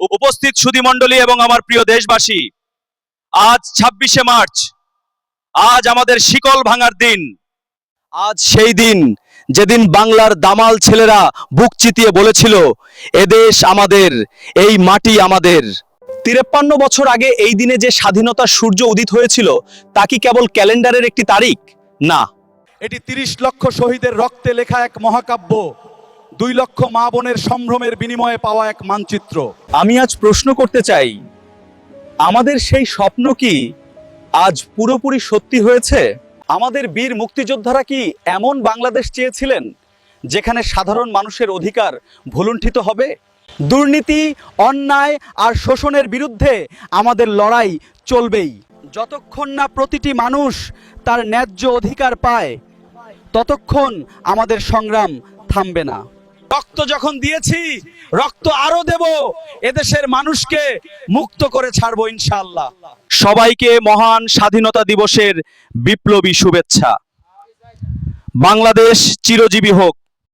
উপস্থিত সুধীমণ্ডলী এবং আমার প্রিয় দেশবাসী, আজ 26শে মার্চ, আজ আমাদের শিকল ভাঙার দিন। আজ সেই দিন যেদিন বাংলার দামাল ছেলেরা বুক চিতিয়ে বলেছিল, এদেশ আমাদের, এই মাটি আমাদের। 53 বছর আগে এই দিনে যে স্বাধীনতার সূর্য উদিত হয়েছিল, তা কি কেবল ক্যালেন্ডারের একটি তারিখ? না, এটি 30 লক্ষ শহীদের রক্তে লেখা এক মহাকাব্য, 2 লক্ষ মা বোনের সম্ভ্রমের বিনিময়ে পাওয়া এক মানচিত্র। আমি আজ প্রশ্ন করতে চাই, আমাদের সেই স্বপ্ন কি আজ পুরোপুরি সত্যি হয়েছে? আমাদের বীর মুক্তিযোদ্ধারা কি এমন বাংলাদেশ চেয়েছিলেন যেখানে সাধারণ মানুষের অধিকার ভুলুণ্ঠিত হবে? দুর্নীতি, অন্যায় আর শোষণের বিরুদ্ধে আমাদের লড়াই চলবেই। যতক্ষণ না প্রতিটি মানুষ তার ন্যায্য অধিকার পায়, ততক্ষণ আমাদের সংগ্রাম থামবে না। রক্ত যখন দিয়েছি, রক্ত আরো দেব, এদেশের মানুষকে মুক্ত করে ছাড়বো ইনশাআল্লাহ। সবাইকে মহান স্বাধীনতা দিবসের বিপ্লবী শুভেচ্ছা। বাংলাদেশ চিরজীবী হোক।